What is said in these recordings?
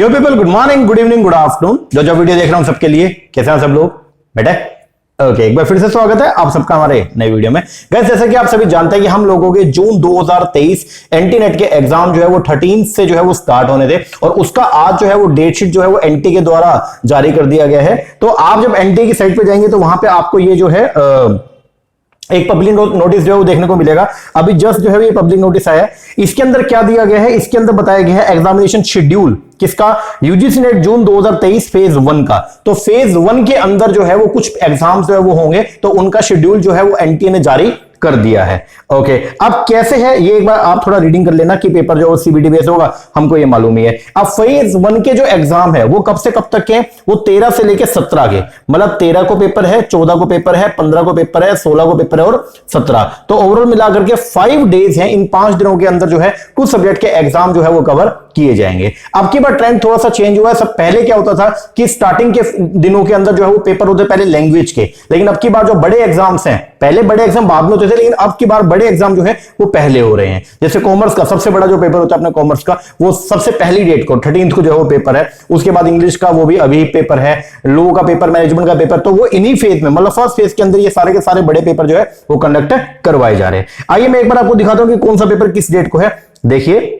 यो people, good morning, good evening, good afternoon. जो video देख रहा हूं सबके लिए, कैसे हैं सब लोग बेटे? ओके, एक बार फिर से स्वागत है आप सबका हमारे नए वीडियो में। गाइस, जैसा कि आप सभी जानते हैं कि हम लोगों के जून 2023 एनटी नेट के एग्जाम जो है वो 13 से जो है वो स्टार्ट होने थे और उसका आज जो है वो डेट शीट जो है वो एनटी के द्वारा जारी कर दिया गया है। तो आप जब एनटी की साइट पे जाएंगे तो वहां पे आपको ये जो है एक पब्लिक नोटिस जो है वो देखने को मिलेगा। अभी जस्ट जो है ये पब्लिक नोटिस आया है। इसके अंदर क्या दिया गया है? इसके अंदर बताया गया है एग्जामिनेशन शेड्यूल किसका? यूजीसी नेट जून 2023 फेज 1 का। तो फेज 1 के अंदर जो है वो कुछ एग्जाम्स जो है वो होंगे, तो उनका शेड्यूल जो है वो एनटीए ने जारी कर दिया है। ओके, अब कैसे है ये एक बार आप थोड़ा रीडिंग कर लेना कि पेपर जो सीबीटी बेस होगा, हमको ये मालूम ही है। अब फेज 1 के जो एग्जाम है वो कब से कब तक के? वो 13 से लेकर 17 के, मतलब 13 को पेपर है, 14 को पेपर है, 15 को पेपर है, 16 को पेपर है और 17। तो ओवरऑल मिलाकर के 5 डेज हैं। इन 5 दिनों के अंदर जो है कुछ सब्जेक्ट के एग्जाम जो है वो कवर किए जाएंगे। अब की बार ट्रेंड थोड़ा सा चेंज हुआ है। सब पहले क्या होता था कि स्टार्टिंग के दिनों के अंदर जो है वो पेपर होते पहले लैंग्वेज के, लेकिन अब की बार जो बड़े एग्जाम्स हैं, पहले बड़े एग्जाम बाद में होते थे, लेकिन अब की बार बड़े एग्जाम जो है वो पहले हो रहे हैं। जैसे कॉमर्स का सबसे बड़ा जो पेपर होता है अपने कॉमर्स का, वो सबसे पहली डेट को 13 को जो है वो पेपर है। उसके बाद इंग्लिश का वो भी अभी पेपर है, लॉ का पेपर, मैनेजमेंट का पेपर, तो वो इन्हीं फेज में, मतलब फर्स्ट फेज के अंदर ये सारे के सारे बड़े पेपर जो है वो कंडक्ट करवाए जा रहे हैं। आइए मैं एक बार आपको दिखाता हूं कि कौन सा पेपर किस डेट को है। देखिए,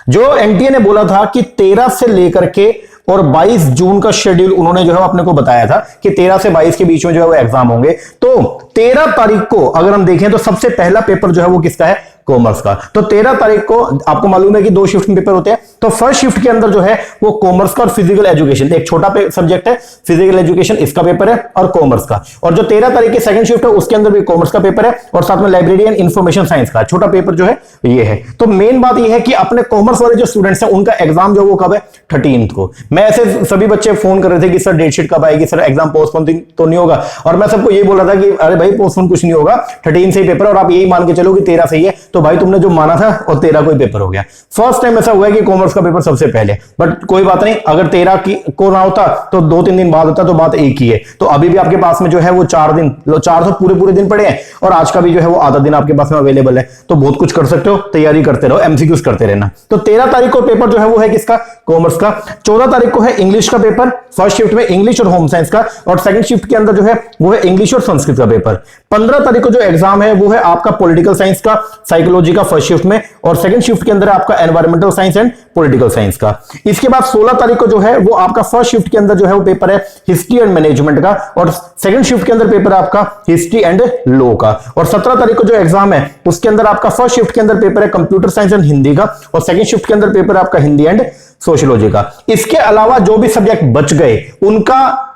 जो एनटीए ने बोला था कि 13 से लेकर के और 22 जून का शेड्यूल उन्होंने जो है अपने को बताया था कि 13 से 22 के बीच में जो है वो एग्जाम होंगे। तो 13 तारीख को अगर हम देखें तो सबसे पहला पेपर जो है वो किसका है? कॉमर्स का। तो 13 तारीख को आपको मालूम है कि 2 शिफ्ट में पेपर होते हैं। तो फर्स्ट शिफ्ट के अंदर जो है वो कॉमर्स का और फिजिकल एजुकेशन, एक छोटा सब्जेक्ट है फिजिकल एजुकेशन, इसका पेपर है और कॉमर्स का। और जो 13 तारीख की सेकंड शिफ्ट है उसके अंदर भी कॉमर्स का पेपर है और साथ में लाइब्रेरी एंड इंफॉर्मेशन साइंस का छोटा पेपर जो है ये है। तो मेन बात ये है कि अपने कॉमर्स वाले जो स्टूडेंट्स हैं उनका एग्जाम जो वो कब है? 13 को। मैं ऐसे सभी बच्चे फोन कर रहे थे कि सर डेट शीट कब आएगी, सर एग्जाम पोस्टपोन तो नहीं होगा? और मैं सबको ये बोल रहा था कि अरे भाई पोस्टपोन कुछ नहीं होगा, 13 से ही पेपर। और आप यही मान के चलो कि 13 से ही है, तो भाई तुमने जो माना था और 13 को ही पेपर हो गया। फर्स्ट टाइम ऐसा हुआ है कि कॉमर्स का पेपर सबसे पहले, बट कोई बात नहीं, अगर 13 की को ना होता तो 2-3 दिन बाद होता, तो बात एक ही है। तो अभी भी आपके पास में जो है वो 4 दिन, 4 तो पूरे दिन पड़े हैं और आज का भी जो है वो आधा दिन आपके पास में अवेलेबल है। तो बहुत कुछ कर सकते हो, तैयारी करते रहो, एमसीक्यूज करते रहना। तो 13 तारीख को पेपर जो है वो है किसका? कॉमर्स का। 14 तारीख को है इंग्लिश का पेपर, फर्स्ट शिफ्ट में इंग्लिश और होम साइंस का, और सेकंड शिफ्ट के अंदर जो है वो है इंग्लिश और संस्कृत का पेपर। 15 तारीख को जो एग्जाम है वो है आपका पॉलिटिकल साइंस का, साइकोलॉजी का फर्स्ट शिफ्ट में, और सेकंड शिफ्ट के अंदर आपका environmental science and political science का। इसके बाद 16 तारीख को जो है वो आपका फर्स्ट शिफ्ट के अंदर जो है वो पेपर है हिस्ट्री एंड मैनेजमेंट का, और सेकंड शिफ्ट के अंदर पेपर है आपका हिस्ट्री एंड लॉ का। और 17 तारीख को जो एग्जाम है उसके अंदर आपका फर्स्ट शिफ्ट के अंदर पेपर है कंप्यूटर साइंस एंड हिंदी का, और सेकंड शिफ्ट के अंदर पेपर है आपका हिंदी एंड सोशियोलॉजी का। इसके अलावा जो भी सब्जेक्ट बच गए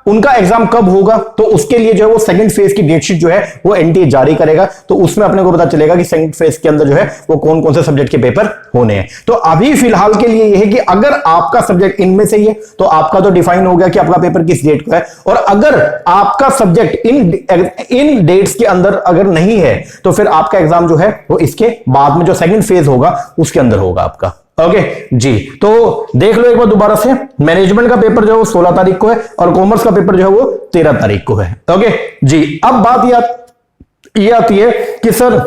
उनका एग्जाम कब होगा, तो उसके लिए जो है वो सेकंड फेज की डेट शीट जो है वो एनटीए जारी करेगा। तो उसमें अपने को पता चलेगा कि सेकंड फेज के अंदर जो है वो कौन कौन से सब्जेक्ट के पेपर होने हैं। तो अभी फिलहाल के लिए ये है कि अगर आपका सब्जेक्ट इनमें से ही है तो आपका तो डिफाइन हो गया कि आपका पेपर किस डेट को है, और अगर आपका सब्जेक्ट इन डेट्स के अंदर अगर नहीं है तो फिर आपका एग्जाम जो है वो इसके बाद में जो सेकंड फेज होगा उसके अंदर होगा आपका। ओके जी, तो देख लो एक बार दोबारा से, मैनेजमेंट का पेपर जो है वो 16 तारीख को है और कॉमर्स का पेपर जो है वो 13 तारीख को है। ओके जी, अब बात ये आती है कि सर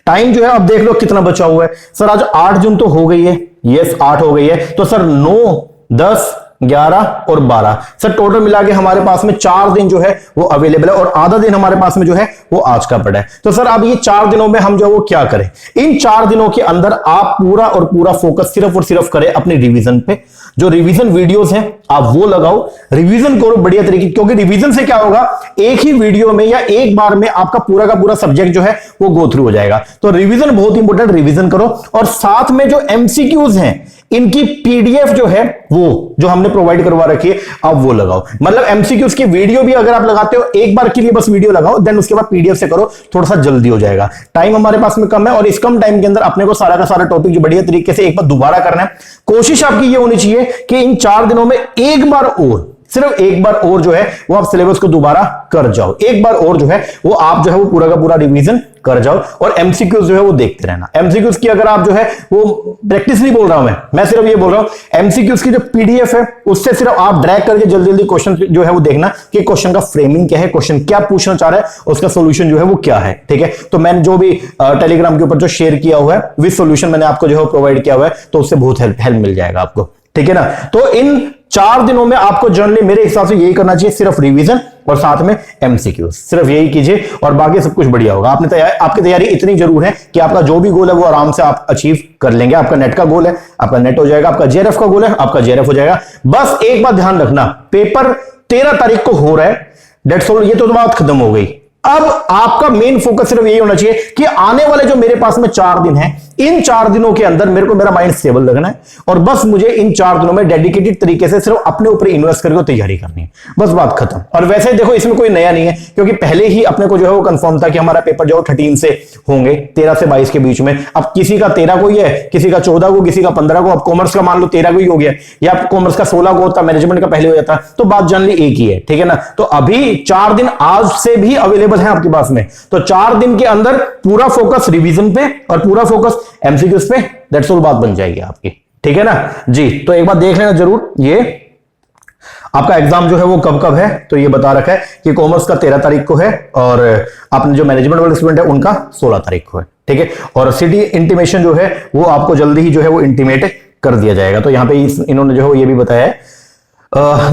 टाइम जो है अब देख लो कितना बचा हुआ है। सर आज 8 जून तो हो गई है, यस 8 हो गई है, तो सर 9, 10, 11 और 12, सर टोटल मिला के हमारे पास में 4 दिन जो है वो अवेलेबल है, और आधा दिन हमारे पास में जो है वो आज का पड़ा है। तो सर अब ये 4 दिनों में हम जो वो क्या करें? इन 4 दिनों के अंदर आप पूरा और पूरा फोकस सिर्फ और सिर्फ करें अपनी रिवीजन पे। जो रिवीजन वीडियोस हैं आप वो लगाओ, रिवीजन करो बढ़िया तरीके, क्योंकि रिवीजन से क्या होगा, एक ही वीडियो में या एक बार में आपका पूरा का पूरा सब्जेक्ट जो है वो गो थ्रू हो जाएगा। तो रिवीजन बहुत इंपॉर्टेंट, रिवीजन करो। और साथ में जो एमसीक्यूज हैं इनकी पीडीएफ जो है वो जो हमने प्रोवाइड करवा रखी है आप वो लगाओ। मतलब एमसीक्यूज की वीडियो भी अगर आप लगाते हो, एक बार के लिए बस वीडियो लगाओ, देन उसके बाद पीडीएफ से करो, थोड़ा सा जल्दी हो जाएगा। टाइम हमारे पास में कम है और इस कम टाइम के अंदर अपने को सारा का सारा टॉपिक जो बढ़िया तरीके से एक बार दोबारा करना है। कोशिश आपकी ये होनी चाहिए कि इन 4 दिनों में एक बार और, सिर्फ एक बार और जो है वो आप सिलेबस को दोबारा कर जाओ। एक बार और जो है वो आप जो है वो पूरा का पूरा रिवीजन कर जाओ, और एमसीक्यूज जो है वो देखते रहना। एमसीक्यूज की अगर आप जो है वो प्रैक्टिस नहीं बोल रहा हूं मैं सिर्फ ये बोल रहा हूं, एमसीक्यूज की जो पीडीएफ है उससे सिर्फ आप ड्रैग करके जल्दी जल्दी क्वेश्चन जो है वो देखना कि क्वेश्चन का फ्रेमिंग क्या है, क्वेश्चन क्या पूछना चाह रहा है, उसका सोल्यूशन जो है वो क्या है। ठीक है, तो मैंने जो भी टेलीग्राम के ऊपर जो शेयर किया हुआ है विद सोल्यूशन मैंने आपको जो है प्रोवाइड किया हुआ है, तो उससे बहुत हेल्प मिल जाएगा आपको। ठीक है ना। तो इन 4 दिनों में आपको जनरली मेरे हिसाब से यही करना चाहिए, सिर्फ रिवीजन और साथ में एमसीक्यू, सिर्फ यही कीजिए और बाकी सब कुछ बढ़िया होगा। आपकी तैयारी इतनी जरूर है कि आपका जो भी गोल है वो आराम से आप अचीव कर लेंगे। आपका नेट का गोल है, आपका नेट हो जाएगा, आपका जेआरएफ का गोल है, आपका जेआरएफ हो जाएगा। बस एक बात ध्यान रखना, पेपर 13 तारीख को हो रहा है, डेट्स ऑल, ये तो बात खत्म हो गई। अब आपका मेन फोकस सिर्फ यही होना चाहिए कि आने वाले जो मेरे पास में 4 दिन हैं, इन 4 दिनों के अंदर मेरे को मेरा माइंड स्टेबल रखना है और बस मुझे इन 4 दिनों में डेडिकेटेड तरीके से सिर्फ अपने ऊपर इन्वेस्ट करके तैयारी करनी है, बस बात खत्म। और वैसे देखो इसमें कोई नया नहीं है, क्योंकि पहले ही अपने को जो है वो कंफर्म था कि हमारा पेपर जो 13 से होंगे, 13 से 22 के बीच में। अब किसी का 13 को ही है, किसी का 14 को, किसी का 15 को। अब कॉमर्स का मान लो 13 को ही हो गया, या कॉमर्स का 16 को होता, मैनेजमेंट का पहले हो जाता, तो बात जनरली एक ही है, ठीक है ना। तो अभी 4 दिन आज से भी अवेलेबल है आपके पास में, तो 4 दिन के अंदर पूरा फोकस रिवीजन पे और पूरा फोकस एमसीक्यूज पे, दैट्स ऑल, बात बन जाएगी आपकी, ठीक है ना जी। तो एक बार देख लेना जरूर, ये आपका एग्जाम जो है वो कब कब है, तो ये बता रखा है कि कॉमर्स का 13 तारीख को है और आपने जो मैनेजमेंट वाले स्टूडेंट है उनका 16 तारीख को है, ठीक है। और सिटी इंटीमेशन जो है वो आपको जल्दी ही जो है वो इंटीमेट कर दिया जाएगा। तो यहां पे इन्होंने जो है ये भी बताया है,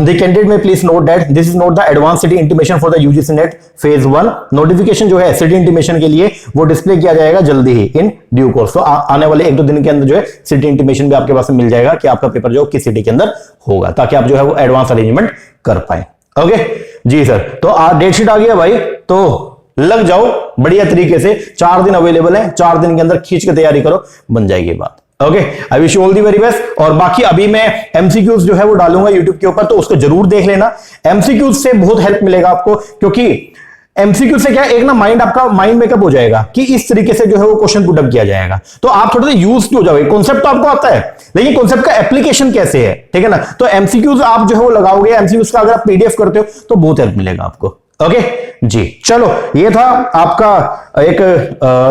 the candidate may please note that this is not the advanced city intimation for the UGC NET phase 1 notification जो है सिटी इंटीमेशन के लिए वो डिस्प्ले किया जाएगा जल्दी ही इन ड्यू कोर्स। तो आने वाले 1-2 दिन के अंदर जो है सिटी इंटीमेशन भी आपके पास मिल जाएगा कि आपका पेपर जो किस सिटी के अंदर होगा, ताकि आप जो है वो एडवांस अरेंजमेंट कर पाए। ओके जी सर, तो डेट शीट आ गया भाई, तो लग जाओ बढ़िया तरीके से। 4 दिन अवेलेबल है, 4 दिन के अंदर खींच के तैयारी करो, बन जाएगी बात। Okay, I wish you all the very best. और बाकी अभी मैं एमसीक्यूज जो है वो डालूंगा यूट्यूब के ऊपर, तो उसको जरूर देख लेना। एमसीक्यूज से बहुत हेल्प मिलेगा आपको, क्योंकि एमसीक्यू से क्या एक ना आपका माइंड मेकअप हो जाएगा कि इस तरीके से जो है वो क्वेश्चन पुट अप किया जाएगा, तो आप थोड़े से यूज हो जाओगे। कॉन्सेप्ट तो आपको आता है, लेकिन कॉन्सेप्ट का एप्लीकेशन कैसे है, ठीक है ना। तो एमसीक्यूज आप जो है वो लगाओगे, एमसीक्यूज का अगर आप पीडीएफ करते हो तो बहुत हेल्प मिलेगा आपको। ओके जी, चलो ये था आपका एक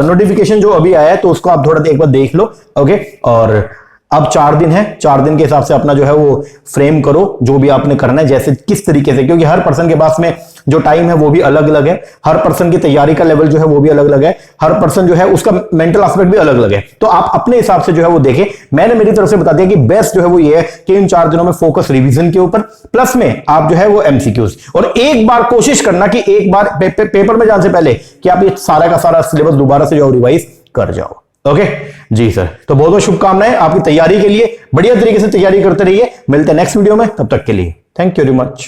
नोटिफिकेशन जो अभी आया है, तो उसको आप थोड़ा एक बार देख लो। ओके, और अब 4 दिन है, 4 दिन के हिसाब से अपना जो है वो फ्रेम करो, जो भी आपने करना है, जैसे किस तरीके से, क्योंकि हर पर्सन के पास में जो टाइम है वो भी अलग अलग है, हर पर्सन की तैयारी का लेवल जो है वो भी अलग अलग है, हर पर्सन जो है उसका मेंटल एस्पेक्ट भी अलग अलग है। तो आप अपने हिसाब से जो है वो देखें। मैंने मेरी तरफ से बता दिया कि बेस्ट जो है वो ये है कि इन 4 दिनों में फोकस रिवीजन के ऊपर, प्लस में आप जो है वो एमसीक्यूज, और एक बार कोशिश करना कि एक बार पेपर में जाने से पहले कि आप ये सारा का सारा सिलेबस दोबारा से जो रिवाइज कर जाओ। ओके जी सर, तो बहुत बहुत शुभकामनाएं आपकी तैयारी के लिए, बढ़िया तरीके से तैयारी करते रहिए। मिलते हैं नेक्स्ट वीडियो में, तब तक के लिए थैंक यू वेरी मच।